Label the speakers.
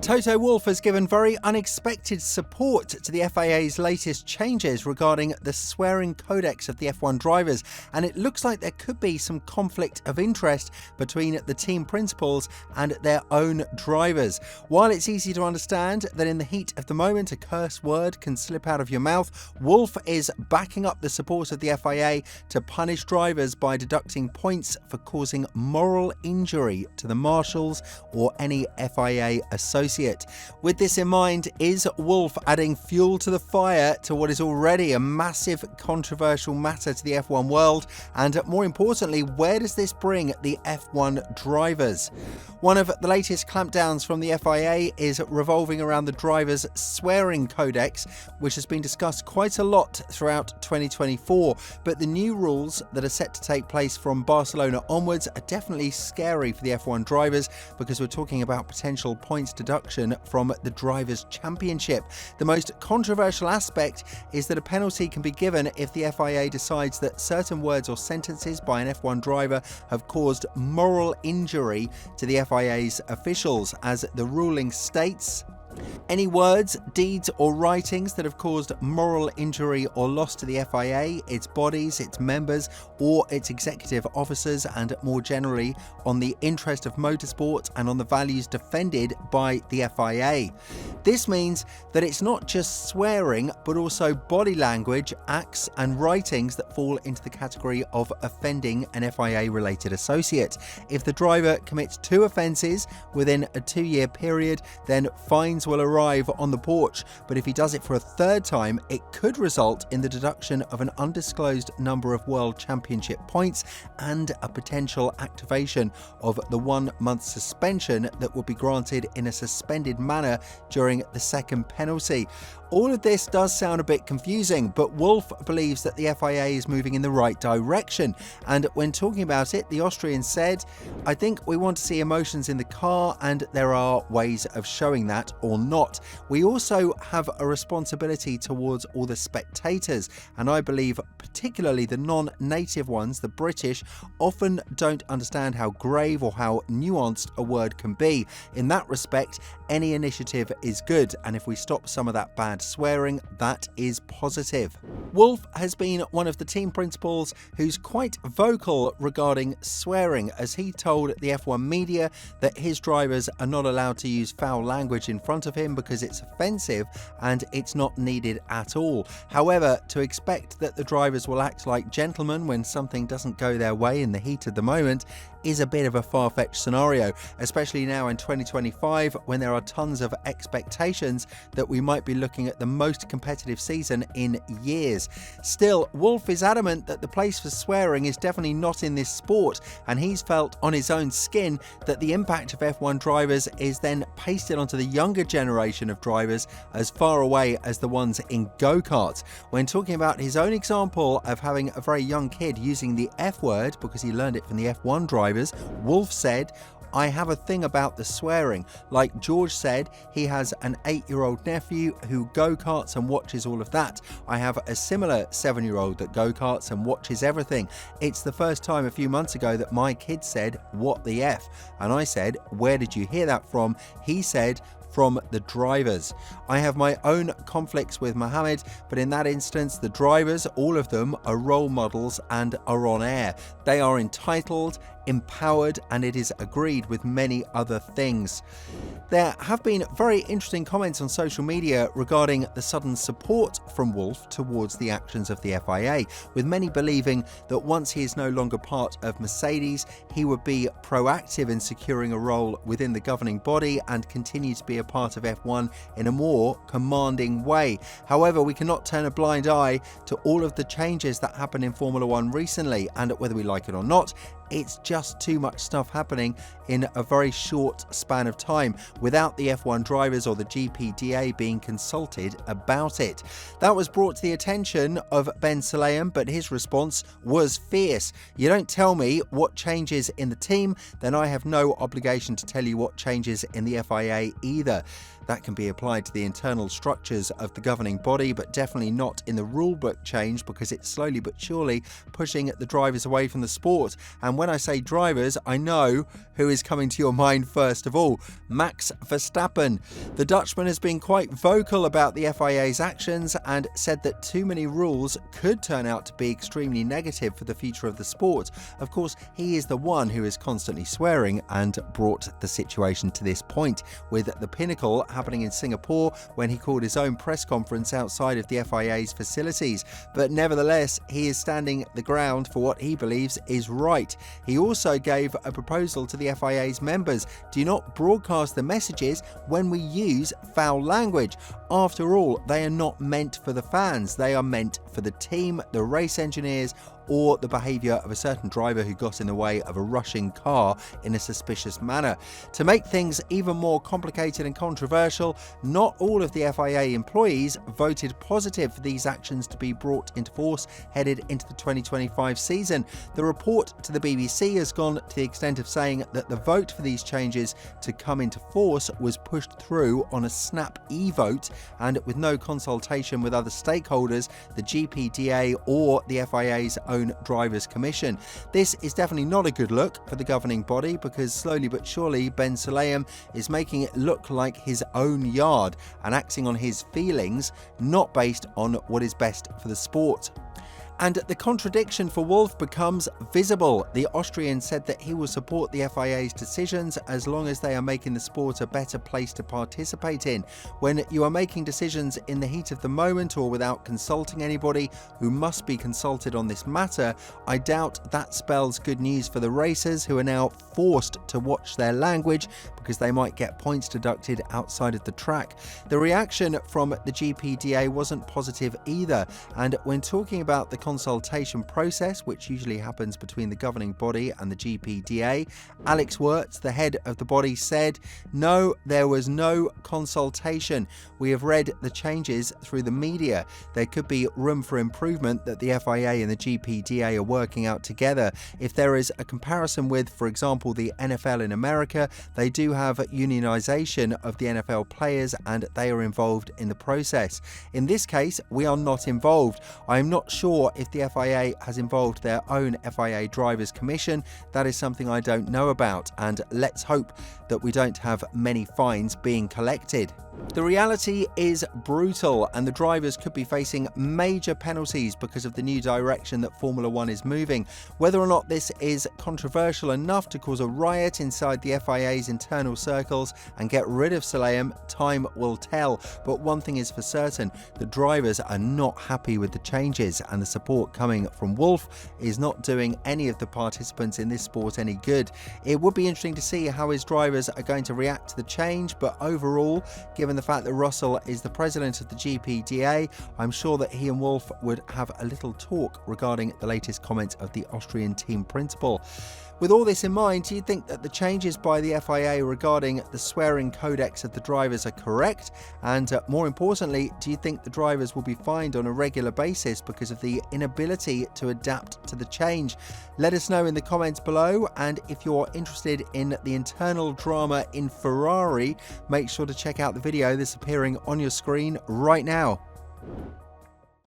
Speaker 1: Toto Wolff has given very unexpected support to the FIA's latest changes regarding the swearing codex of the F1 drivers, and it looks like there could be some conflict of interest between the team principals and their own drivers. While it's easy to understand that in the heat of the moment a curse word can slip out of your mouth, Wolff is backing up the support of the FIA to punish drivers by deducting points for causing moral injury to the marshals or any FIA associate. With this in mind, is Wolff adding fuel to the fire to what is already a massive controversial matter to the F1 world? And more importantly, where does this bring the F1 drivers? One of the latest clampdowns from the FIA is revolving around the drivers' swearing codex, which has been discussed quite a lot throughout 2024. But the new rules that are set to take place from Barcelona onwards are definitely scary for the F1 drivers, because we're talking about potential points deduction from the Drivers' Championship. The most controversial aspect is that a penalty can be given if the FIA decides that certain words or sentences by an F1 driver have caused moral injury to the FIA's officials. As the ruling states, any words, deeds or writings that have caused moral injury or loss to the FIA, its bodies, its members or its executive officers, and more generally on the interest of motorsport and on the values defended by the FIA. This means that it's not just swearing but also body language, acts and writings that fall into the category of offending an FIA related associate. If the driver commits 2 offences within a 2-year period, then fines will arrive on the porch, but if he does it for a 3rd time, it could result in the deduction of an undisclosed number of World Championship points and a potential activation of the 1-month suspension that will be granted in a suspended manner during the 2nd penalty. All of this does sound a bit confusing, but Wolff believes that the FIA is moving in the right direction. And when talking about it, the Austrian said, "I think we want to see emotions in the car, and there are ways of showing that or not. We also have a responsibility towards all the spectators, and I believe particularly the non-native ones, the British, often don't understand how grave or how nuanced a word can be. In that respect, any initiative is good, and if we stop some of that bad swearing, that is positive." Wolff has been one of the team principals who's quite vocal regarding swearing, as he told the F1 media that his drivers are not allowed to use foul language in front of him because it's offensive and it's not needed at all. However, to expect that the drivers will act like gentlemen when something doesn't go their way in the heat of the moment is a bit of a far-fetched scenario, especially now in 2025 when there are tons of expectations that we might be looking at the most competitive season in years. Still, Wolff is adamant that the place for swearing is definitely not in this sport, and he's felt on his own skin that the impact of F1 drivers is then pasted onto the younger generation of drivers as far away as the ones in go-karts. When talking about his own example of having a very young kid using the F word because he learned it from the F1 drivers, Wolff said, "I have a thing about the swearing. Like George said, he has an 8-year-old nephew who go-karts and watches all of that. I have a similar 7-year-old that go-karts and watches everything. It's the first time a few months ago that my kid said, 'What the F?' And I said, 'Where did you hear that from?' He said, 'From the drivers.' I have my own conflicts with Mohammed, but in that instance, the drivers, all of them, are role models and are on air. They are entitled, empowered, and it is agreed with many other things." There have been very interesting comments on social media regarding the sudden support from Wolff towards the actions of the FIA, with many believing that once he is no longer part of Mercedes, he would be proactive in securing a role within the governing body and continue to be a part of F1 in a more commanding way. However, we cannot turn a blind eye to all of the changes that happened in Formula One recently, and whether we like it or not, it's just too much stuff happening in a very short span of time without the F1 drivers or the GPDA being consulted about it. That was brought to the attention of Ben Sulayem, but his response was fierce. "You don't tell me what changes in the team, then I have no obligation to tell you what changes in the FIA either." That can be applied to the internal structures of the governing body, but definitely not in the rulebook change, because it's slowly but surely pushing the drivers away from the sport. And when I say drivers, I know who is coming to your mind first of all: Max Verstappen. The Dutchman has been quite vocal about the FIA's actions and said that too many rules could turn out to be extremely negative for the future of the sport. Of course, he is the one who is constantly swearing and brought the situation to this point, with the pinnacle happening in Singapore when he called his own press conference outside of the FIA's facilities. But nevertheless, he is standing the ground for what he believes is right. He also gave a proposal to the FIA's members: do not broadcast the messages when we use foul language. After all, they are not meant for the fans, they are meant for the team, the race engineers, or the behaviour of a certain driver who got in the way of a rushing car in a suspicious manner. To make things even more complicated and controversial, not all of the FIA employees voted positive for these actions to be brought into force headed into the 2025 season. The report to the BBC has gone to the extent of saying that the vote for these changes to come into force was pushed through on a snap e-vote and with no consultation with other stakeholders, the GPDA or the FIA's own Drivers' Commission. This is definitely not a good look for the governing body, because slowly but surely Ben Sulayem is making it look like his own yard and acting on his feelings, not based on what is best for the sport. And the contradiction for Wolff becomes visible. The Austrian said that he will support the FIA's decisions as long as they are making the sport a better place to participate in. When you are making decisions in the heat of the moment or without consulting anybody who must be consulted on this matter, I doubt that spells good news for the racers, who are now forced to watch their language because they might get points deducted outside of the track. The reaction from the GPDA wasn't positive either, and when talking about the consultation process, which usually happens between the governing body and the GPDA, Alex Wirtz, the head of the body, said, "No, there was no consultation. We have read the changes through the media. There could be room for improvement that the FIA and the GPDA are working out together. If there is a comparison with, for example, the NFL in America, they do have unionization of the NFL players and they are involved in the process. In this case, we are not involved. I am not sure if the FIA has involved their own FIA Drivers' Commission. That is something I don't know about, and let's hope that we don't have many fines being collected." The reality is brutal, and the drivers could be facing major penalties because of the new direction that Formula One is moving. Whether or not this is controversial enough to cause a riot inside the FIA's internal circles and get rid of Sulayem, time will tell. But one thing is for certain: the drivers are not happy with the changes, and the support coming from Wolff is not doing any of the participants in this sport any good. It would be interesting to see how his drivers are going to react to the change, but overall, given the fact that Russell is the president of the GPDA, I'm sure that he and Wolff would have a little talk regarding the latest comments of the Austrian team principal. With all this in mind, do you think that the changes by the FIA regarding the swearing codex of the drivers are correct? And more importantly, do you think the drivers will be fined on a regular basis because of the inability to adapt to the change? Let us know in the comments below, and if you're interested in the internal drama in Ferrari, make sure to check out the video that's appearing on your screen right now.